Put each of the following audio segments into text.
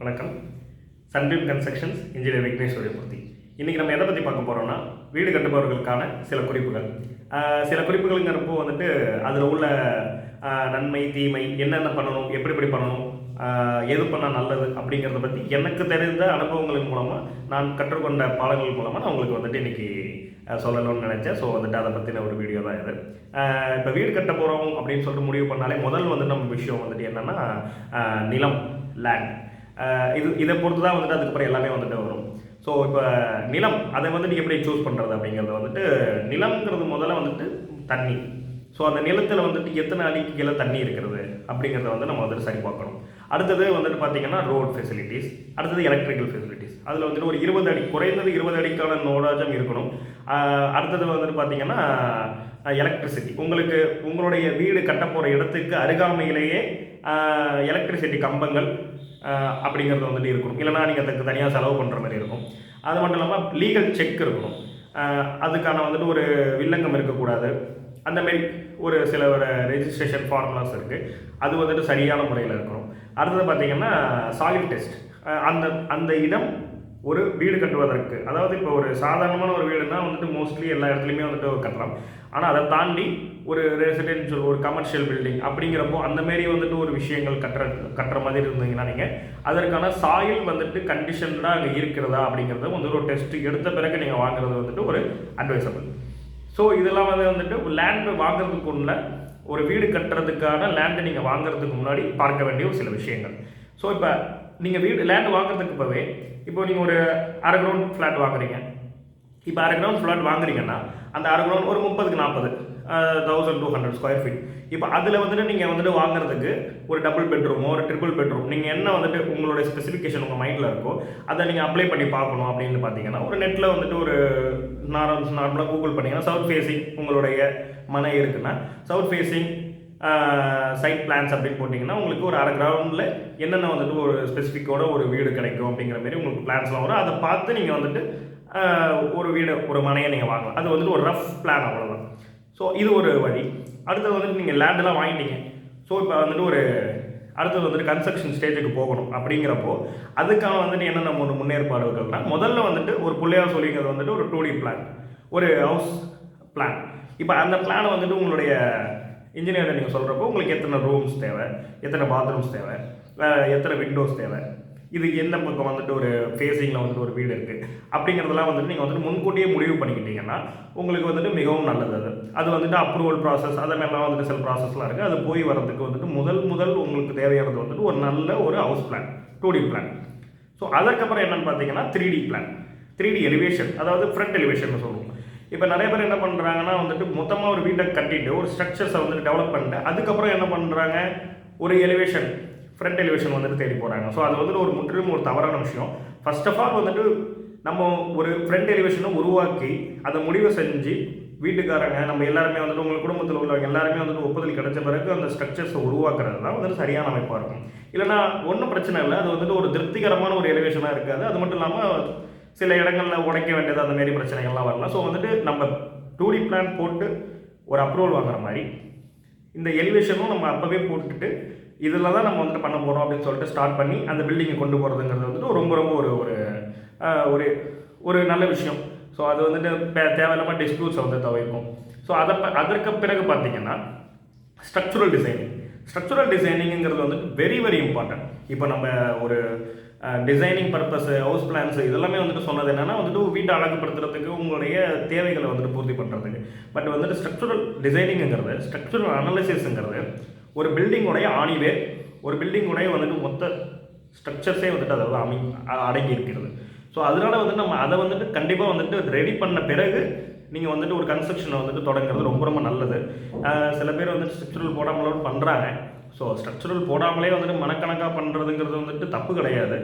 வணக்கம். Sunbeam constructions engineer vignesh suryamoorthy. இன்றைக்கி நம்ம எதை பற்றி பார்க்க போகிறோம்னா, வீடு கட்டுபவர்களுக்கான சில குறிப்புகள். சில குறிப்புகள்ங்கிறப்போ வந்துட்டு அதில் உள்ள நன்மை தீமை, என்னென்ன பண்ணணும், எப்படி பண்ணணும், எது பண்ணால் நல்லது அப்படிங்கிறத பற்றி எனக்கு தெரிந்த அனுபவங்களின் மூலமாக, நான் கற்றுக்கொண்ட பாடங்கள் மூலமாக நான் உங்களுக்கு வந்துட்டு இன்றைக்கி சொல்லணும்னு நினச்சேன். ஸோ வந்துட்டு அதை பற்றின ஒரு வீடியோ தான் இது. இப்போ வீடு கட்ட போகிறோம் அப்படின்னு சொல்லிட்டு முடிவு பண்ணாலே முதல் வந்துட்டு நம்ம விஷயம் வந்துட்டு என்னென்னா நிலம், லேண்ட். இதை பொறுத்து தான் வந்துட்டு அதுக்கப்புறம் எல்லாமே வந்துட்டு வரும். ஸோ இப்போ நிலம், அதை வந்துட்டு எப்படி சூஸ் பண்ணுறது அப்படிங்கிறது வந்துட்டு, நிலம்ங்கிறது முதல்ல வந்துட்டு தண்ணி. ஸோ அந்த நிலத்தில் வந்துட்டு எத்தனை அடிக்கு கீழே தண்ணி இருக்கிறது அப்படிங்கிறத வந்து நம்ம வந்துட்டு சரி பார்க்கணும். அடுத்தது வந்துட்டு பார்த்திங்கன்னா ரோட் ஃபெசிலிட்டிஸ், அடுத்தது எலக்ட்ரிக்கல் ஃபெசிலிட்டிஸ். அதில் வந்துட்டு ஒரு 20 அடி, குறைந்தது 20 அடிக்கான நோடாஜம் இருக்கணும். அடுத்தது வந்துட்டு பார்த்திங்கன்னா எலக்ட்ரிசிட்டி. உங்களுடைய வீடு கட்ட போகிற இடத்துக்கு அருகாமையிலேயே எலக்ட்ரிசிட்டி கம்பங்கள் அப்படிங்கிறது வந்துட்டு இருக்கணும். இல்லைனா நீங்கள் அதுக்கு தனியாக செலவு பண்ணுற மாதிரி இருக்கும். அது மட்டும் இல்லாமல் லீகல் செக் இருக்கணும். அதுக்கான வந்துட்டு ஒரு வில்லங்கம் இருக்கக்கூடாது. அந்தமாரி ஒரு சில ரெஜிஸ்ட்ரேஷன் ஃபார்முலாஸ் இருக்குது. அது வந்துட்டு சரியான முறையில் இருக்கணும். அடுத்தது பார்த்திங்கன்னா சாயில் டெஸ்ட். அந்த இடம் ஒரு வீடு கட்டுவதற்கு, அதாவது இப்போ ஒரு சாதாரணமான ஒரு வீடுனா வந்துட்டு மோஸ்ட்லி எல்லா இடத்துலையுமே வந்துட்டு கட்டலாம். ஆனால் அதை தாண்டி ஒரு ரெசிடென்ஷியல், ஒரு கமர்ஷியல் பில்டிங் அப்படிங்கிறப்போ அந்தமாரி வந்துட்டு ஒரு விஷயங்கள் கட்டுற மாதிரி இருந்தீங்கன்னா நீங்கள் அதற்கான சாயில் வந்துட்டு கண்டிஷன்டாக அங்கே இருக்கிறதா அப்படிங்கிறத வந்து ஒரு டெஸ்ட் எடுத்த பிறகு நீங்கள் வாங்குறது வந்துட்டு ஒரு அட்வைசபிள். ஸோ இதெல்லாம் வந்துட்டு லேண்டு வாங்குறதுக்குள்ள, ஒரு வீடு கட்டுறதுக்கான லேண்டு நீங்கள் வாங்குறதுக்கு முன்னாடி பார்க்க வேண்டிய ஒரு சில விஷயங்கள். ஸோ இப்போ நீங்கள் லேண்டு வாங்குறதுக்கு இப்போவே, இப்போ நீங்கள் ஒரு அரை கிரவுண்ட் ஃப்ளாட் வாங்குறீங்க. இப்போ அரை கிரவுண்ட் ஃப்ளாட் வாங்குறீங்கன்னா அந்த அரை கிரவுண்ட் ஒரு 30க்கு 40, 1200 ஸ்கொயர் ஃபீட். இப்போ அதில் வந்துட்டு நீங்கள் வந்துட்டு வாங்குறதுக்கு ஒரு டபுள் பெட்ரூமோ ஒரு ட்ரிபிள் பெட்ரூம், நீங்கள் என்ன வந்துட்டு உங்களுடைய ஸ்பெசிஃபிகேஷன் உங்கள் மைண்டில் இருக்கோ அதை நீங்கள் அப்ளை பண்ணி பார்க்கணும். அப்படின்னு பார்த்தீங்கன்னா ஒரு நெட்டில் வந்துட்டு ஒரு நார்மலாக கூகுள் பண்ணிங்கன்னா சவுத் ஃபேஸிங் உங்களுடைய மனை இருக்குன்னா சவுத் ஃபேஸிங் சைட் பிளான்ஸ் அப்படின்னு போட்டிங்கன்னா உங்களுக்கு ஒரு அரை கிரவுண்டில் என்னென்ன வந்துட்டு ஒரு ஸ்பெசிஃபிக்கோட ஒரு வீடு கிடைக்கும் அப்படிங்கிற மாதிரி உங்களுக்கு பிளான்ஸ்லாம் வரும். அதை பார்த்து நீங்கள் வந்துட்டு ஒரு வீடு, ஒரு மனையை நீங்கள் வாங்கலாம். அது வந்துட்டு ஒரு ரஃப் பிளான், அவ்வளோதான். ஸோ இது ஒரு வழி. அடுத்தது வந்துட்டு நீங்கள் லேண்டெலாம் வாங்கிட்டீங்க. ஸோ இப்போ வந்துட்டு அடுத்தது வந்துட்டு கன்ஸ்ட்ரக்ஷன் ஸ்டேஜுக்கு போகணும். அப்படிங்கிறப்போ அதுக்கான வந்துட்டு என்னென்ன முன்னேற்பாடுகள்னால், முதல்ல வந்துட்டு ஒரு பிள்ளையார் சொல்லிங்கிறது வந்துட்டு ஒரு 2D பிளான், ஒரு ஹவுஸ் பிளான். இப்போ அந்த பிளானை வந்துட்டு உங்களுடைய இன்ஜினியரை நீங்கள் சொல்கிறப்போ உங்களுக்கு எத்தனை ரூம்ஸ் தேவை, எத்தனை பாத்ரூம்ஸ் தேவை, எத்தனை விண்டோஸ் தேவை, இது எந்த பக்கம் வந்துட்டு ஒரு ஃபேஸிங்கில் வந்துட்டு ஒரு வீடு இருக்குது அப்படிங்கிறதெல்லாம் வந்துட்டு நீங்கள் வந்துட்டு முன்கூட்டியே முடிவு பண்ணிக்கிட்டீங்கன்னா உங்களுக்கு வந்துட்டு மிகவும் நல்லது. அது வந்துட்டு அப்ரூவல் ப்ராசஸ், அதெல்லாம் வந்துட்டு சில ப்ராசஸ்லாம் இருக்குது. அது போய் வரதுக்கு வந்துட்டு முதல் உங்களுக்கு தேவையானது வந்துட்டு ஒரு நல்ல ஒரு house plan, 2D plan. So அதற்கப்புறம் என்னென்னு பார்த்தீங்கன்னா 3D பிளான், 3D எலிவேஷன், அதாவது ஃப்ரண்ட் எலிவேஷன் சொல்லுவோம். இப்போ நிறைய பேர் என்ன பண்ணுறாங்கன்னா வந்துட்டு மொத்தமாக ஒரு வீட்டை கட்டிட்டு ஒரு ஸ்ட்ரக்சர்ஸை வந்துட்டு டெவலப் பண்ணிட்டு அதுக்கப்புறம் என்ன பண்ணுறாங்க, ஒரு எலிவேஷன், ஃப்ரண்ட் எலிவேஷன் வந்துட்டு தேடி போகிறாங்க. ஸோ அது வந்துட்டு ஒரு முற்றிலும் ஒரு தவறான விஷயம். ஃபர்ஸ்ட் ஆஃப் ஆல் வந்துட்டு நம்ம ஒரு ஃப்ரண்ட் எலிவேஷனை உருவாக்கி அதை முடிவை செஞ்சு வீட்டுக்காரங்க நம்ம எல்லாருமே வந்துட்டு உங்கள் குடும்பத்தில் உள்ளவங்க எல்லாருமே வந்துட்டு ஒப்புதல் கிடைச்ச பிறகு அந்த ஸ்ட்ரக்சர்ஸை உருவாக்குறது தான் வந்துட்டு சரியான அமைப்பாக இருக்கும். இல்லைனா ஒன்றும் பிரச்சனை இல்லை, அது வந்துட்டு ஒரு திருப்திகரமான ஒரு எலிவேஷனாக இருக்காது. அது மட்டும் இல்லாமல் சில இடங்களில் உடைக்க வேண்டியது அந்த மாரி பிரச்சனைகள்லாம் வரலாம். ஸோ வந்துட்டு நம்ம 2D பிளான் போட்டு ஒரு அப்ரூவல் வாங்குற மாதிரி இந்த எலிவேஷனும் நம்ம அப்போவே போட்டுட்டு இதில் தான் நம்ம வந்துட்டு பண்ண போகிறோம் அப்படின்னு சொல்லிட்டு ஸ்டார்ட் பண்ணி அந்த பில்டிங்கை கொண்டு போகிறதுங்கிறது வந்துட்டு ரொம்ப ஒரு ஒரு நல்ல விஷயம். ஸோ அது வந்துட்டு தேவையில்லாமல் டிஸ்பியூட்ஸை வந்து தவிர்க்கும். ஸோ அதற்கு பிறகு பார்த்தீங்கன்னா ஸ்ட்ரக்சுரல் டிசைனிங்கிறது வந்துட்டு வெரி வெரி இம்பார்ட்டன்ட். இப்போ நம்ம ஒரு டிசைனிங் பர்பஸ், ஹவுஸ் பிளான்ஸ் இதெல்லாமே வந்துட்டு சொன்னது என்னென்னா வந்துட்டு வீட்டை அழகுப்படுத்துறதுக்கு, உங்களுடைய தேவைகளை வந்துட்டு பூர்த்தி பண்ணுறதுக்கு. பட் வந்துட்டு ஸ்ட்ரக்சுரல் டிசைனிங்கிறது, ஸ்ட்ரக்சுரல் அனாலிசிஸ்ங்கிறது ஒரு பில்டிங்குடைய ஆணிவேர், ஒரு பில்டிங்குடைய வந்துட்டு மொத்த ஸ்ட்ரக்சர்ஸே வந்துட்டு அதாவது அடங்கி இருக்கிறது. ஸோ அதனால வந்துட்டு நம்ம அதை வந்துட்டு கண்டிப்பாக வந்துட்டு ரெடி பண்ண பிறகு நீங்கள் வந்துட்டு ஒரு கன்ஸ்ட்ரக்ஷனை வந்துட்டு தொடங்குறது ரொம்ப நல்லது. சில பேர் வந்துட்டு ஸ்ட்ரக்சுரல் போடாமலும் பண்ணுறாங்க. ஸோ ஸ்ட்ரக்சுரல் போடாமலே வந்துட்டு மனக்கணக்காக பண்ணுறதுங்கிறது வந்துட்டு தப்பு கிடையாது.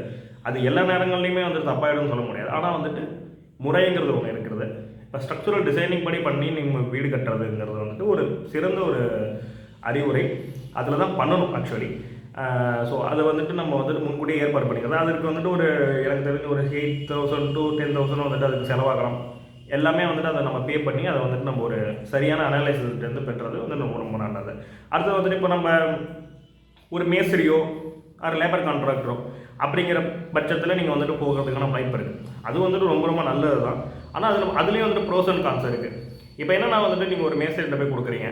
அது எல்லா நேரங்கள்லையுமே வந்துட்டு தப்பாயிடும்னு சொல்ல முடியாது. ஆனால் வந்துட்டு முறைங்கிறது ஒன்று இருக்கிறது. இப்போ ஸ்ட்ரக்சுரல் டிசைனிங் படி பண்ணி நீங்கள் வீடு கட்டுறதுங்கிறது வந்துட்டு ஒரு சிறந்த ஒரு அறிவுரை. அதில் தான் பண்ணணும் ஆக்சுவலி. ஸோ அதை வந்துட்டு நம்ம வந்துட்டு முன்கூட்டியே ஏற்பாடு பண்ணிக்கிறது. அதற்கு வந்துட்டு எனக்கு தெரிஞ்சு ஒரு 8,000 to 10,000 வந்துட்டு அதுக்கு செலவாகலாம். எல்லாமே வந்துட்டு அதை நம்ம பே பண்ணி அதை வந்துட்டு நம்ம ஒரு சரியான அனாலிசிஸ்லேருந்து பெற்றது வந்து ரொம்ப நல்லது. அடுத்தது வந்துட்டு இப்போ நம்ம ஒரு மேஸ்திரியோ ஒரு லேபர் கான்ட்ராக்டரோ அப்படிங்கிற பட்சத்தில் நீங்கள் வந்துட்டு போகிறதுக்கான வாய்ப்பு இருக்குது. அது வந்துட்டு ரொம்ப ரொம்ப நல்லது தான். ஆனால் அதுலேயும் வந்துட்டு ப்ரோஸ் அண்ட் கான்ஸ் இருக்குது. இப்போ என்னென்னா வந்துட்டு நீங்கள் ஒரு மேஸ்திரிகிட்ட போய் கொடுக்குறீங்க,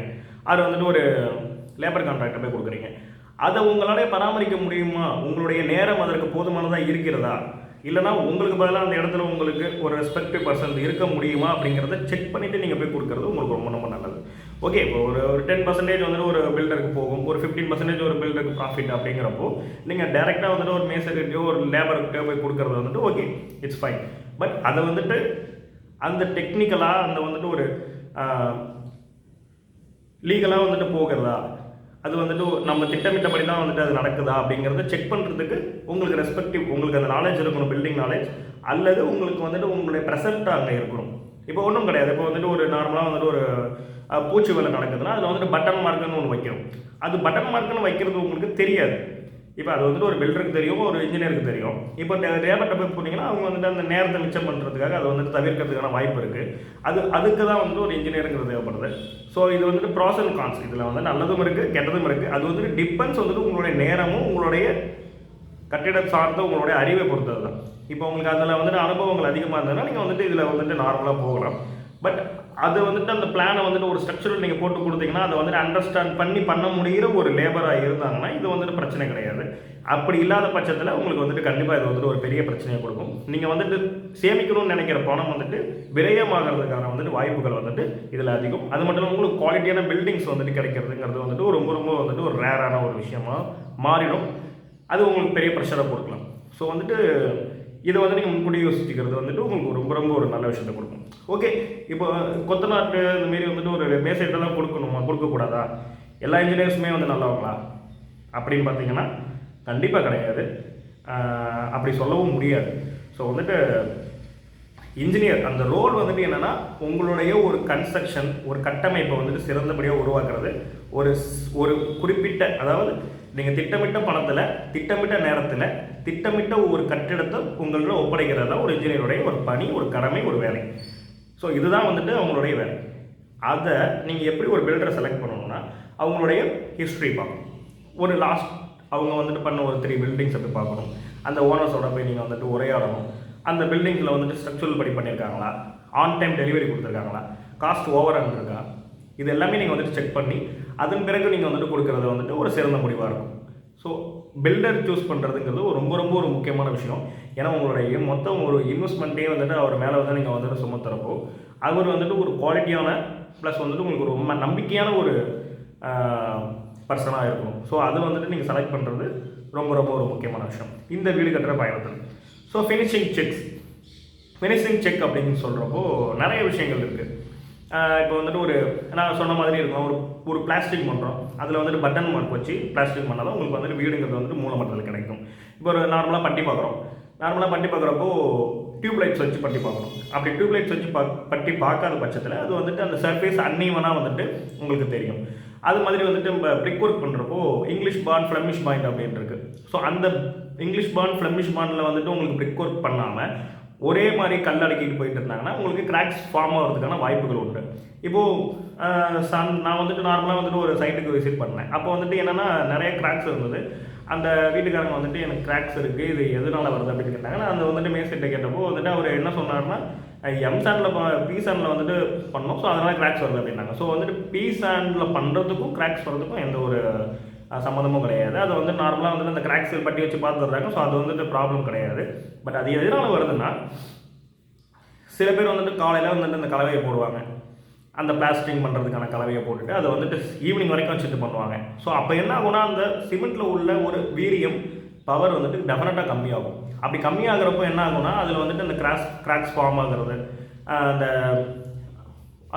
அது வந்துட்டு ஒரு லேபர் கான்ட்ராக்டை போய் கொடுக்குறீங்க, அதை உங்களால் பராமரிக்க முடியுமா, உங்களுடைய நேரம் அதற்கு போதுமானதாக இருக்கிறதா, இல்லைனா உங்களுக்கு பதிலாக அந்த இடத்துல உங்களுக்கு ஒரு ரெஸ்பெக்டிவ் பர்சன் இருக்க முடியுமா அப்படிங்கிறத செக் பண்ணிவிட்டு நீங்கள் போய் கொடுக்குறது உங்களுக்கு ரொம்ப ரொம்ப நல்லது. ஓகே, இப்போ ஒரு 10% வந்துட்டு ஒரு பில்டருக்கு போகும், ஒரு 15% ஒரு பில்டருக்கு ப்ராஃபிட் அப்படிங்கிறப்போ நீங்கள் டேரெக்டாக வந்துட்டு ஒரு மேசர்கிட்டயோ ஒரு லேபர்கிட்டயோ போய் கொடுக்குறது வந்துட்டு ஓகே, இட்ஸ் ஃபைன். பட் அதை வந்துட்டு அந்த டெக்னிக்கலாக அந்த வந்துட்டு ஒரு லீகலாக வந்துட்டு போகிறதா, அது வந்துட்டு நம்ம திட்டமிட்டபடி தான் வந்துட்டு அது நடக்குதா அப்படிங்கிறத செக் பண்ணுறதுக்கு உங்களுக்கு ரெஸ்பெக்டிவ், உங்களுக்கு அந்த நாலேஜ் இருக்கணும், பில்டிங் நாலேஜ், அல்லது உங்களுக்கு வந்துட்டு உங்களுடைய ப்ரெசென்ட்டாக அங்கே இருக்கணும். இப்போ ஒன்றும் கிடையாது. இப்போ வந்துட்டு ஒரு நார்மலாக வந்துட்டு ஒரு பூச்சி வேலை நடக்குதுன்னா அதில் வந்துட்டு பட்டன் மார்க்குன்னு ஒன்று வைக்கணும். அது பட்டன் மார்க்குன்னு வைக்கிறது உங்களுக்கு தெரியாது. இப்போ அது வந்துட்டு ஒரு பில்டருக்கு தெரியும், ஒரு இன்ஜினியருக்கு தெரியும். இப்போ லேபர்கிட்ட போய் போனீங்கன்னா அவங்க வந்துட்டு அந்த நேரத்தை மிச்சம் பண்ணுறதுக்காக அதை வந்துட்டு தவிர்க்கிறதுக்கான வாய்ப்பு இருக்குது. அதுக்கு தான் வந்துட்டு ஒரு இன்ஜினியருங்கிறது தேவைப்படுது. ஸோ இது வந்துட்டு ப்ராஸ் அண்ட் கான்ஸ், இதில் வந்து நல்லதும் இருக்குது, கெட்டதும் இருக்குது. அது வந்துட்டு டிபெண்ட்ஸ் வந்துட்டு உங்களுடைய நேரமும் உங்களுடைய கட்டிடம் சார்ந்த உங்களுடைய அறிவை பொறுத்தது தான். இப்போ உங்களுக்கு அதில் வந்துட்டு அனுபவங்கள் அதிகமாக இருந்ததுன்னா நீங்கள் வந்துட்டு இதில் வந்துட்டு நார்மலாக போகலாம். பட் அது வந்துட்டு அந்த பிளானை வந்துட்டு ஒரு ஸ்ட்ரக்சரில் நீங்கள் போட்டு கொடுத்தீங்கன்னா அதை வந்துட்டு அண்டர்ஸ்டாண்ட் பண்ண முடிகிற ஒரு லேபராக இருந்தாங்கன்னா இது வந்துட்டு பிரச்சனை கிடையாது. அப்படி இல்லாத பட்சத்தில் உங்களுக்கு வந்துட்டு கண்டிப்பாக இது வந்துட்டு ஒரு பெரிய பிரச்சனையை கொடுக்கும். நீங்கள் வந்துட்டு சேமிக்கணும்னு நினைக்கிற பணம் வந்துட்டு விரயமாகிறதுக்கான வந்துட்டு வாய்ப்புகள் வந்துட்டு இதில் அதிகம். அது மட்டும் இல்லாமல் உங்களுக்கு குவாலிட்டியான பில்டிங்ஸ் வந்துட்டு கிடைக்கிறதுங்கிறது வந்துட்டு ரொம்ப ரொம்ப வந்துட்டு ஒரு ரேரான ஒரு விஷயமா மாறிடும். அது உங்களுக்கு பெரிய ப்ரெஷரை கொடுக்கலாம். ஸோ வந்துட்டு இதை வந்து நீங்கள் முன்கூடி யோசிச்சுக்கிறது வந்துட்டு உங்களுக்கு ரொம்ப ரொம்ப ஒரு நல்ல விஷயத்தை கொடுக்கும். ஓகே, இப்போ கொத்தனாட்டு இந்தமாரி வந்துட்டு ஒரு மேசைட்டை தான் கொடுக்கணுமா, கொடுக்கக்கூடாதா, எல்லா இன்ஜினியர்ஸுமே வந்து நல்லவங்களா அப்படின்னு பார்த்தீங்கன்னா கண்டிப்பாக கிடையாது. அப்படி சொல்லவும் முடியாது. ஸோ வந்துட்டு இன்ஜினியர் அந்த ரோல் வந்துட்டு என்னென்னா உங்களுடைய ஒரு கன்ஸ்ட்ரக்ஷன், ஒரு கட்டமைப்பை வந்துட்டு சிறந்தபடியாக உருவாக்குறது. ஒரு குறிப்பிட்ட, அதாவது நீங்கள் திட்டமிட்ட பணத்தில், திட்டமிட்ட நேரத்தில், திட்டமிட்ட ஒரு கட்டிடத்தை உங்களோட ஒப்படைக்கிறது தான் ஒரு இன்ஜினியருடைய ஒரு பணி, ஒரு கடமை, ஒரு வேலை. ஸோ இதுதான் வந்துட்டு அவங்களுடைய வேலை. அதை நீங்கள் எப்படி ஒரு பில்டரை செலக்ட் பண்ணணும்னா அவங்களுடைய ஹிஸ்ட்ரி பார்க்கணும். ஒரு லாஸ்ட் அவங்க வந்துட்டு பண்ண ஒரு 3 பில்டிங்ஸை போய் பார்க்கணும். அந்த ஓனர்ஸோட போய் நீங்கள் வந்துட்டு உரையாடணும். அந்த பில்டிங்கில் வந்துட்டு ஸ்ட்ரக்சரல் படி பண்ணியிருக்காங்களா, ஆன் டைம் டெலிவரி கொடுத்துருக்காங்களா, காஸ்ட் ஓவர் ரன் இருக்கா, இது எல்லாமே நீங்கள் வந்துட்டு செக் பண்ணி அதன் பிறகு நீங்கள் வந்துட்டு கொடுக்குறது வந்துட்டு ஒரு சிறந்த முடிவாக இருக்கும். ஸோ பில்டர் சூஸ் பண்ணுறதுங்கிறது ரொம்ப ரொம்ப ஒரு முக்கியமான விஷயம். ஏன்னா உங்களுடைய மொத்தம் ஒரு இன்வெஸ்ட்மெண்ட்டே வந்துட்டு அவர் மேலே வந்து நீங்கள் வந்துட்டு சுமத்துறப்போ அவர் வந்துட்டு ஒரு குவாலிட்டியான ப்ளஸ் வந்துட்டு உங்களுக்கு ரொம்ப நம்பிக்கையான ஒரு பர்சனாக இருக்கணும். ஸோ அது வந்துட்டு நீங்கள் செலக்ட் பண்ணுறது ரொம்ப ரொம்ப ஒரு முக்கியமான விஷயம் இந்த வீடு கட்டுற பயணத்தில். ஸோ ஃபினிஷிங் செக் அப்படின்னு சொல்கிறப்போ நிறைய விஷயங்கள் இருக்குது. இப்போ வந்துட்டு நான் சொன்ன மாதிரி இருக்கும், ஒரு பிளாஸ்டிக் பண்ணுறோம், அதில் வந்துட்டு பட்டன் மார்க் வச்சு பிளாஸ்டிக் பண்ணால் தான் உங்களுக்கு வந்துட்டு வீடுங்கிறது வந்துட்டு மூலமட்டத்தில் கிடைக்கும். இப்போ ஒரு நார்மலாக பட்டி பார்க்குறப்போ டியூப் லைட்ஸ் வச்சு பட்டி பார்க்கணும். அப்படி டியூப் லைட்ஸ் வச்சு பட்டி பார்க்காத பட்சத்தில் அது வந்துட்டு அந்த சர்ஃபேஸ் அன்ஈவனாக வந்துட்டு உங்களுக்கு தெரியும். அது மாதிரி வந்துட்டு நம்ம பிரிக் ஒர்க் பண்ணுறப்போ இங்கிலீஷ் பாண்ட், ஃப்ளெமிஷ் பாயிண்ட் அப்படின்னு இருக்குது. ஸோ அந்த இங்கிலீஷ் பாண்ட், ஃப்ளெமிஷ் பாண்டில் வந்துட்டு உங்களுக்கு பிரிக் ஒர்க் பண்ணாமல் ஒரே மாதிரி கல் அடக்கிட்டு போயிட்டு இருந்தாங்கன்னா உங்களுக்கு கிராக்ஸ் ஃபார்ம் ஆகிறதுக்கான வாய்ப்புகள் உண்டு. இப்போது நான் வந்துட்டு நார்மலாக வந்துட்டு ஒரு சைட்டுக்கு விசிட் பண்ணேன். அப்போ வந்துட்டு என்னென்னா நிறைய கிராக்ஸ் இருந்தது. அந்த வீட்டுக்காரங்க வந்துட்டு எனக்கு கிராக்ஸ் இருக்குது, இது எதனால் வருது அப்படின்னு கேட்டாங்க. நான் அந்த வந்துட்டு மேஸ்திரிட்ட கேட்டப்போ வந்துட்டு அவர் என்ன சொன்னார்னா, பி சாண்டில் வந்துட்டு பண்ணோம், ஸோ அதனால் கிராக்ஸ் வருது அப்படின்னாங்க. ஸோ வந்துட்டு பி சாண்டில் பண்ணுறதுக்கும் கிராக்ஸ் வர்றதுக்கும் எந்த ஒரு சம்மந்தமும் கிடையாது. அது வந்து நார்மலாக வந்துட்டு அந்த கிராக்ஸ் பட்டி வச்சு பார்த்துடுறாங்க. ஸோ அது வந்துட்டு ப்ராப்ளம் கிடையாது. பட் அது எதனால் வருதுன்னா, சில பேர் வந்துட்டு காலையில் வந்துட்டு அந்த கலவையை போடுவாங்க, அந்த பிளாஸ்டிங் பண்ணுறதுக்கான கலவையை போட்டுட்டு அதை வந்துட்டு ஈவினிங் வரைக்கும் வச்சுட்டு பண்ணுவாங்க. ஸோ அப்போ என்ன ஆகுனா அந்த சிமெண்ட்டில் உள்ள ஒரு வீரியம் பவர் வந்துட்டு டெஃபினட்டாக கம்மியாகும். அப்படி கம்மியாகிறப்போ என்ன ஆகுனா அதில் வந்துட்டு அந்த கிராக்ஸ் ஃபார்ம் ஆகிறது,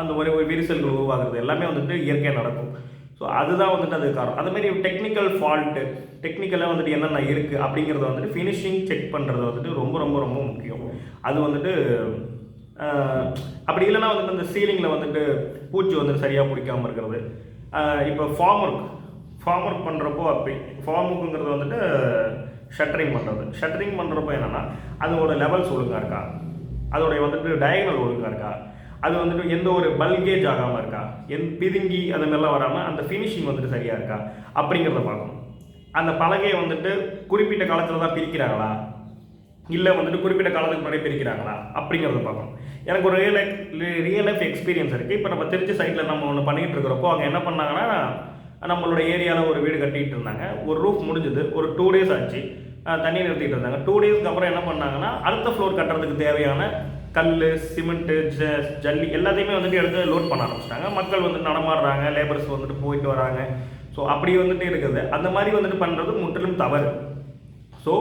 அந்த ஒரு விரிசல்கள் உருவாகிறது எல்லாமே வந்துட்டு இயற்கையாக நடக்கும். ஸோ அதுதான் வந்துட்டு அது காரணம். அதுமாரி டெக்னிக்கலாக வந்துட்டு என்னென்ன இருக்குது அப்படிங்கிறத வந்துட்டு ஃபினிஷிங் செக் பண்ணுறது வந்துட்டு ரொம்ப ரொம்ப ரொம்ப முக்கியம். அது வந்துட்டு அப்படி இல்லைனா வந்துட்டு அந்த சீலிங்கில் வந்துட்டு பூச்சி வந்துட்டு சரியாக பிடிக்காமல் இருக்கிறது. இப்போ ஃபார்ம் ஒர்க் பண்ணுறப்போ அப்படி ஃபார்ம் ஒர்க்குங்கிறது வந்துட்டு ஷட்டரிங் பண்ணுறப்போ என்னென்னா அதோட லெவல்ஸ் ஒழுங்காக இருக்கா, அதோடைய வந்துட்டு டயகனல் ஒழுங்காக இருக்கா, அது வந்துட்டு எந்த ஒரு பல்கேஜ் ஆகாமல் இருக்கா, பிதுங்கி அது மாதிரிலாம் வராமல் அந்த ஃபினிஷிங் வந்துட்டு சரியாக இருக்கா அப்படிங்கிறத பார்க்கணும். அந்த பலகையை வந்துட்டு குறிப்பிட்ட காலத்தில் தான் பிரிக்கிறாங்களா, இல்லை வந்துட்டு குறிப்பிட்ட காலத்துக்கு முன்னாடி பிரிக்கிறாங்களா அப்படிங்கிறத பார்க்கணும். எனக்கு ஒரு ரியல் லைஃப் எக்ஸ்பீரியன்ஸ் இருக்குது. இப்போ நம்ம திருச்சி சைட்டில் நம்ம ஒன்று பண்ணிகிட்டு இருக்கிறப்போ அங்கே என்ன பண்ணாங்கன்னா, நம்மளோட ஏரியாவில் ஒரு வீடு கட்டிகிட்டு இருந்தாங்க. ஒரு ரூஃப் முடிஞ்சது, ஒரு 2 days ஆச்சு, தண்ணி நிறுத்திட்டு இருந்தாங்க. 2 daysக்கு அப்புறம் என்ன பண்ணாங்கன்னா, அடுத்த ஃப்ளோர் கட்டுறதுக்கு தேவையான கல், சிமெண்ட்டு, ஜல்லி எல்லாத்தையுமே வந்துட்டு எடுத்து லோட் பண்ண ஆரம்பிச்சிட்டாங்க. மக்கள் வந்துட்டு நடமாடுறாங்க, லேபர்ஸ் வந்துட்டு போயிட்டு வராங்க. ஸோ அப்படி வந்துட்டு இருக்குது. அந்த மாதிரி வந்துட்டு பண்ணுறது முற்றிலும் தவறு. ஸோ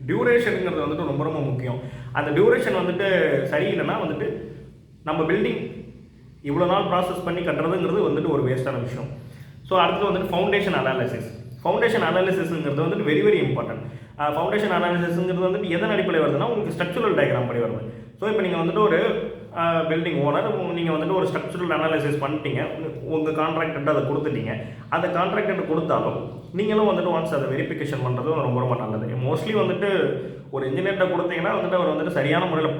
டியூரேஷனுங்கிறது வந்துட்டு ரொம்ப ரொம்ப முக்கியம். அந்த டியூரேஷன் வந்துட்டு சரியில்லைன்னா வந்துட்டு நம்ம பில்டிங் இவ்வளோ நாள் ப்ராசஸ் பண்ணி கட்டுறதுங்கிறது வந்துட்டு ஒரு வேஸ்ட்டான விஷயம். ஸோ அடுத்து வந்துட்டு ஃபவுண்டேஷன் அனாலிசிஸ்ங்கிறது வந்துட்டு வெரி வெரி இம்பார்ட்டன்ட். ஃபவுண்டேஷன் அனாலிசிஸ்ங்கிறது வந்துட்டு எதன் அடிப்படையில் வருதுன்னா, உங்களுக்கு ஸ்ட்ரக்சரல் டயக்ராம் படி வருது. ஸோ இப்போ நீங்கள் வந்துட்டு ஒரு பில்டிங் ஓனர், நீங்கள் வந்துட்டு ஒரு ஸ்ட்ரக்சரல் அனாலிசிஸ் பண்ணிட்டீங்க, உங்கள் கான்ட்ராக்டர்கிட்ட அதை கொடுத்துட்டீங்க. அந்த கான்ட்ராக்டர் கொடுத்தாலும் நீங்களும் வந்துட்டு ஒன்ஸ் அதை வெரிஃபிகேஷன் பண்ணுறது ரொம்ப ரொம்ப நல்லது. மோஸ்ட்லி வந்துட்டு ஒரு இன்ஜினியர்கிட்ட கொடுத்தீங்கன்னா வந்துட்டு அவர் வந்துட்டு சரியான முறையில்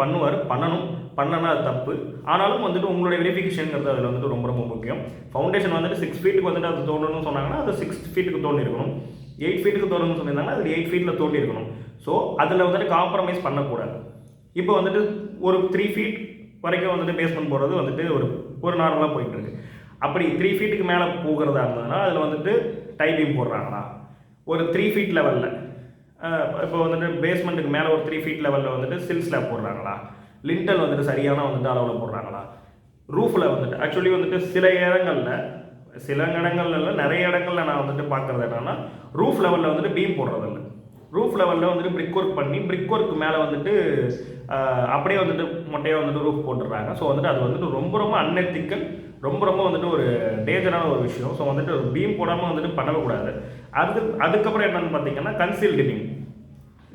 பண்ணனா அது தப்பு. ஆனாலும் வந்துட்டு உங்களுடைய வெரிஃபிகேஷனுங்கிறது அதில் வந்துட்டு ரொம்ப ரொம்ப முக்கியம். ஃபவுண்டேஷன் வந்துட்டு 6 feet வந்துட்டு அது தோண்டணும்னு சொன்னாங்கன்னா அது 6 feet தோண்டி இருக்கணும். 8 feet தோண்டணும்னு சொல்லியிருந்தாங்கன்னா அது 8 feet தோண்டி இருக்கணும். ஸோ அதில் வந்துட்டு காம்ப்ரமைஸ் பண்ணக்கூடாது. இப்போ வந்துட்டு ஒரு 3 feet வரைக்கும் வந்துட்டு பேஸ்மெண்ட் போகிறது வந்துட்டு ஒரு நார்மலாக போயிட்டு இருக்கு. அப்படி 3 feet மேலே போகிறதா இருந்ததுன்னா அதில் வந்துட்டு டை பீம் போடுறாங்களா, ஒரு 3 feet லெவலில் இப்போ வந்துட்டு பேஸ்மெண்ட்டுக்கு மேலே ஒரு 3 feet லெவலில் வந்துட்டு சில் ஸ்லாப் போடுறாங்களா, லிண்டல் வந்துட்டு சரியான வந்துட்டு அளவில் போடுறாங்களா, ரூஃபில் வந்துட்டு ஆக்சுவலி வந்துட்டு சில இடங்கள்ல நிறைய இடங்கள்ல நான் வந்துட்டு பார்க்குறது என்னன்னா, ரூஃப் லெவலில் வந்துட்டு பீம் போடுறதில்ல. ரூஃப் லெவலில் வந்துட்டு பிரிக் ஒர்க் பண்ணி பிரிக் ஒர்க்கு மேலே வந்துட்டு அப்படியே வந்துட்டு மொட்டையாக வந்துட்டு ரூஃப் போட்டுடுறாங்க. ஸோ வந்துட்டு அது வந்துட்டு ரொம்ப ரொம்ப அன்எத்திக்கல், ரொம்ப ரொம்ப வந்துட்டு ஒரு டேஞ்சரான ஒரு விஷயம். ஸோ வந்துட்டு ஒரு பீம் போடாமல் வந்துட்டு பண்ணக்கூடாது. அதுக்கப்புறம் என்னென்னு பார்த்தீங்கன்னா, கன்சீல்டு பீம்.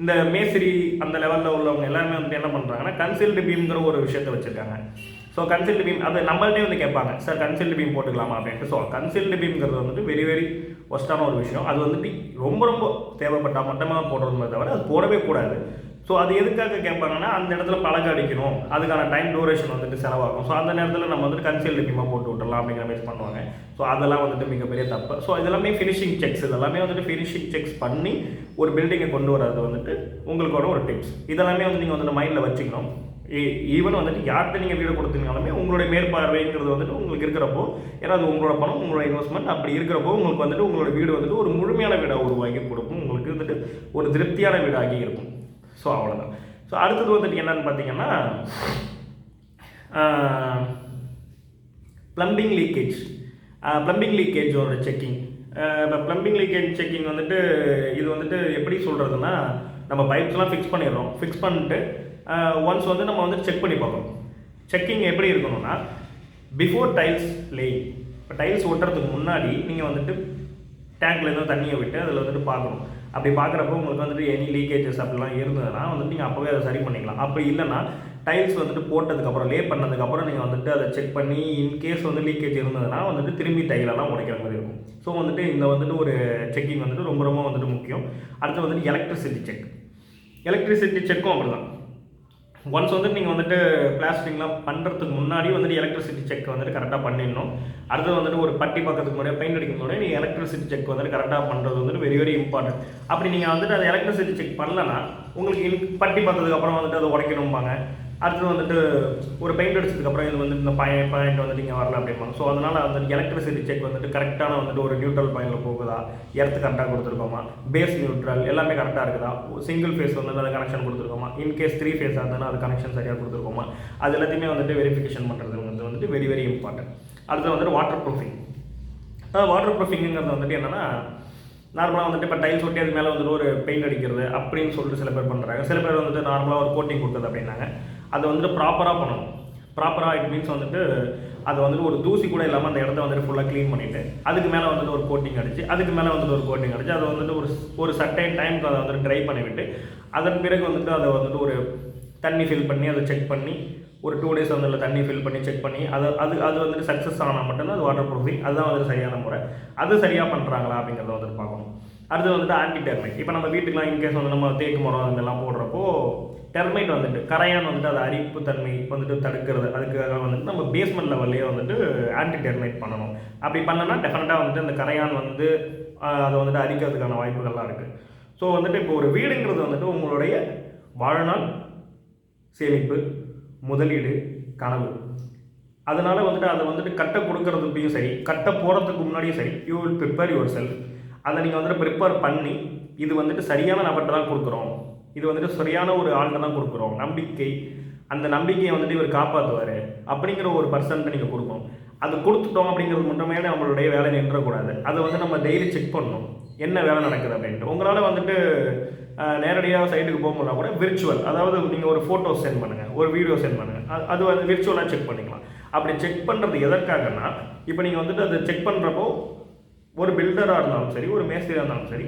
இந்த மேஸ்திரி அந்த லெவலில் உள்ளவங்க எல்லாருமே வந்துட்டு என்ன பண்ணுறாங்கன்னா, கன்சீல்டு பீம்ங்கிற ஒரு விஷயத்தை வச்சுருக்காங்க. ஸோ கன்சீல்டு பீம் அது நம்மள்டே வந்து கேட்பாங்க, சார் கன்சீல்டு பீம் போட்டுக்கலாமா அப்படின்ட்டு. ஸோ கன்சீல்டு பீம்ங்கிறது வந்துட்டு வெரி வெரி ஒஸ்ட்டான ஒரு விஷயம். அது வந்துட்டு ரொம்ப ரொம்ப தேவைப்பட்டால் மட்டுமே போடுறதுமே தவிர அது போடவே கூடாது. ஸோ அது எதுக்காக கேட்பாங்கன்னா, அந்த இடத்துல பலகை அடிக்கணும், அதுக்கான டைம் டூரேஷன் வந்துட்டு செலவாகும். ஸோ அந்த நேரத்தில் நம்ம வந்துட்டு கன்சீல்டு பீமாக போட்டு விட்டுறலாம் அப்படிங்கிற மாதிரி பண்ணுவாங்க. ஸோ அதெல்லாம் வந்துட்டு மிகப்பெரிய தப்பு. ஸோ இதெல்லாமே ஃபினிஷிங் செக்ஸ், இதெல்லாமே வந்துட்டு ஃபினிஷிங் செக்ஸ் பண்ணி ஒரு பில்டிங்கை கொண்டு வர்றது வந்துட்டு உங்களுக்கோட ஒரு டிப்ஸ். இதெல்லாமே வந்து நீங்கள் வந்துட்டு மைண்டில் வச்சுக்கணும். ஈவன் வந்துட்டு யார்கிட்ட நீங்கள் வீடு கொடுத்தீங்கனாலுமே உங்களுடைய மேற்பார்வைங்கிறது வந்துட்டு உங்களுக்கு இருக்கிறப்போ, ஏன்னா அது உங்களோட பணம், உங்களோட இன்வெஸ்ட்மெண்ட், அப்படி இருக்கிறப்போ உங்களுக்கு வந்துட்டு உங்களோட வீடு வந்துட்டு ஒரு முழுமையான வீடாக உருவாக்கி கொடுக்கும், உங்களுக்கு வந்துட்டு ஒரு திருப்தியான வீடாகி இருக்கும். ஸோ அவ்வளோதான். ஸோ அடுத்தது வந்துட்டு என்னன்னு பார்த்தீங்கன்னா, ப்ளம்பிங் லீக்கேஜோட செக்கிங். இப்போ ப்ளம்பிங் லீக்கேஜ் செக்கிங் வந்துட்டு இது வந்துட்டு எப்படி சொல்கிறதுனா, நம்ம பைப்ஸ்லாம் ஃபிக்ஸ் பண்ணிட்டு ஒன்ஸ் வந்து நம்ம வந்து செக் பண்ணி பார்க்கணும். செக்கிங் எப்படி இருக்கணும்னா, பிஃபோர் டைல்ஸ் லேயிங், இப்போ டைல்ஸ் ஒட்டுறதுக்கு முன்னாடி நீங்கள் வந்துட்டு டேங்க்ல ஏதோ தண்ணியை விட்டு அதில் வந்துட்டு பார்க்கணும். அப்படி பார்க்குறப்போ உங்களுக்கு வந்துட்டு எனி லீக்கேஜஸ் அப்படிலாம் இருந்ததுன்னா வந்துட்டு நீங்கள் அப்போவே அதை சரி பண்ணிக்கலாம். அப்படி இல்லைன்னா டைல்ஸ் வந்துட்டு போட்டதுக்கப்புறம் லே பண்ணதுக்கப்புறம் நீங்கள் வந்துட்டு அதை செக் பண்ணி இன்கேஸ் வந்து லீக்கேஜ் இருந்ததுன்னா வந்துட்டு திரும்பி டைலெல்லாம் உடைக்கிற மாதிரி இருக்கும். ஸோ வந்துட்டு இந்த வந்துட்டு ஒரு செக்கிங் வந்துட்டு ரொம்ப ரொம்ப வந்துட்டு முக்கியம். அடுத்து வந்துட்டு எலக்ட்ரிசிட்டி செக்கும் அப்படி தான். ஒன்ஸ் வந்துட்டு நீங்கள் வந்துட்டு பிளாஸ்டிங்லாம் பண்ணுறதுக்கு முன்னாடி வந்துட்டு எலக்ட்ரிசிட்டி செக் வந்துட்டு கரெக்டாக பண்ணிடணும். அடுத்தது வந்துட்டு ஒரு பட்டி பார்க்கறதுக்கு முன்னாடி, பெயிண்ட் அடிக்கும் முன்னாடி நீங்கள் எலக்ட்ரிசிட்டி செக் வந்துட்டு கரெக்டாக பண்ணுறது வந்துட்டு வெரி வெரி இம்பார்ட்டன்ட். அப்படி நீங்கள் வந்துட்டு அதை எலக்ட்ரிசிட்டி செக் பண்ணலன்னா உங்களுக்கு பட்டி பார்த்ததுக்கப்புறம் வந்துட்டு அதை உடைக்கணும்பாங்க. அடுத்தது வந்துட்டு ஒரு பெயிண்ட் அடிச்சதுக்கப்புறம் இது வந்துட்டு இந்த பாயிண்ட் வந்துட்டு இங்கே வரல அப்படிம்பாங்க. ஸோ அதனால் வந்துட்டு எலக்ட்ரிசிட்டி செக் வந்துட்டு கரெக்டான வந்துட்டு ஒரு நியூட்ரல் பாயிண்டில் போகுதா, எர்த்து கரெக்டாக கொடுத்துருக்கோமா, பேஸ் நியூட்ரல் எல்லாமே கரெக்டாக இருக்குதா, சிங்கிள் ஃபேஸ் வந்துட்டு அதை கனெக்ஷன் கொடுத்துருக்கோமா, இன்கேஸ் 3 ஃபேஸாக இருந்ததுன்னா அது கனெக்ஷன் சரியாக கொடுத்துருக்கோமா, அது எல்லாத்தையுமே வந்துட்டு வெரிஃபிகேஷன் பண்ணுறது வந்துட்டு வெரி வெரி இம்பார்ட்டன்ட். அடுத்து வந்துட்டு வாட்டர் ப்ரூஃபிங்கிறது வந்துட்டு என்னென்னா, நார்மலாக வந்துட்டு இப்போ டைல்ஸ் ஒட்டி அது மேலே வந்துட்டு ஒரு பெயிண்ட் அடிக்கிறது அப்படின்னு சொல்லிட்டு சில பேர் பண்ணுறாங்க. சில பேர் வந்துட்டு நார்மலாக ஒரு கோட்டிங் கொடுக்குறது அப்படின்னாங்க. அதை வந்துட்டு ப்ராப்பராக பண்ணணும். இட் மீன்ஸ் வந்துட்டு அது வந்துட்டு ஒரு தூசி கூட இல்லாமல் அந்த இடத்த வந்துட்டு ஃபுல்லாக க்ளீன் பண்ணிவிட்டு அதுக்கு மேலே வந்துட்டு ஒரு கோட்டிங் அடிச்சு அதை வந்துட்டு ஒரு சர்டைன் டைமுக்கு அதை வந்துட்டு ட்ரை பண்ணி விட்டு அதன் பிறகு வந்துட்டு அதை வந்துட்டு ஒரு தண்ணி ஃபில் பண்ணி அதை செக் பண்ணி ஒரு 2 days வந்து தண்ணி ஃபில் பண்ணி செக் பண்ணி அது வந்துட்டு சக்ஸஸ் ஆனால் மட்டும்தான் அது வாட்டர் ப்ரூஃபிங். அதுதான் வந்துட்டு சரியான முறை. அது சரியாக பண்ணுறாங்களா அப்படிங்கிறத வந்துட்டு பார்க்கணும். அடுத்து வந்துட்டு ஆன்டி டெர்மைட். இப்போ நம்ம வீட்டுக்குலாம் இன்கேஸ் வந்து நம்ம தேக்கு மரம் அதெல்லாம் போடுறப்போ டெர்மைட் வந்துட்டு கரையான் வந்துட்டு அது அரிப்பு தன்மை வந்துட்டு தடுக்கிறது, அதுக்காக வந்துட்டு நம்ம பேஸ்மெண்ட் லெவல்லையே வந்துட்டு ஆன்டி டெர்மைட் பண்ணணும். அப்படி பண்ணனா டெஃபினட்டாக வந்துட்டு அந்த கரையான் வந்து அதை வந்துட்டு அரிக்கிறதுக்கான வாய்ப்புகள்லாம் இருக்குது. ஸோ வந்துட்டு இப்போ ஒரு வீடுங்கிறது வந்துட்டு உங்களுடைய வாழ்நாள் சேமிப்பு, முதலீடு, கனவு. அதனால் வந்துட்டு அதை வந்துட்டு கட்ட கொடுக்கறதுப்பையும் சரி, கட்ட போகிறதுக்கு முன்னாடியும் சரி, you will prepare your self. அதை நீங்கள் வந்துட்டு ப்ரிப்பேர் பண்ணி இது வந்துட்டு சரியான நபர்கிட்ட தான் கொடுக்குறோம், இது வந்துட்டு சரியான ஒரு ஆள்கிட்ட தான் கொடுக்குறோம், நம்பிக்கை, அந்த நம்பிக்கையை வந்துட்டு இவர் காப்பாற்றுவார் அப்படிங்கிற ஒரு பர்சன்ட்டை நீங்கள் கொடுக்கணும். அது கொடுத்துட்டோம் அப்படிங்கிறது மட்டுமே நம்மளுடைய வேலை நின்றக்கூடாது. அதை வந்து நம்ம டெய்லி செக் பண்ணணும், என்ன வேலை நடக்குது அப்படின்ட்டு. உங்களால் வந்துட்டு நேரடியாக சைட்டுக்கு போக முடியல கூட விர்ச்சுவல், அதாவது நீங்கள் ஒரு ஃபோட்டோ சென்ட் பண்ணுங்கள், ஒரு வீடியோ சென்ட் பண்ணுங்கள், அது வந்து விர்ச்சுவலாக செக் பண்ணிக்கலாம். அப்படி செக் பண்ணுறது எதற்காகனா, இப்போ நீங்கள் வந்துட்டு அதை செக் பண்ணுறப்போ ஒரு பில்டராக இருந்தாலும் சரி, ஒரு மேஸ்திரியாக இருந்தாலும் சரி,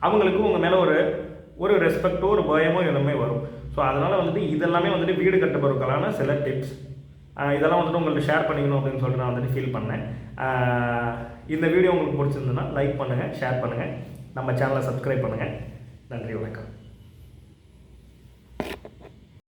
அவங்களுக்கு உங்கள் மேலே ஒரு ரெஸ்பெக்டோ ஒரு பயமோ எல்லாமே வரும். ஸோ அதனால் வந்துட்டு இதெல்லாமே வந்துட்டு வீடு கட்டுபவர்களுக்கான சில டிப்ஸ். இதெல்லாம் வந்துட்டு உங்கள்கிட்ட ஷேர் பண்ணிக்கணும் அப்படின்னு சொல்லிட்டு நான் வந்துட்டு ஃபீல் பண்ணேன். இந்த வீடியோ உங்களுக்கு பிடிச்சிருந்ததுன்னா லைக் பண்ணுங்கள், ஷேர் பண்ணுங்கள், நம்ம சேனலை சப்ஸ்கிரைப் பண்ணுங்கள். நன்றி.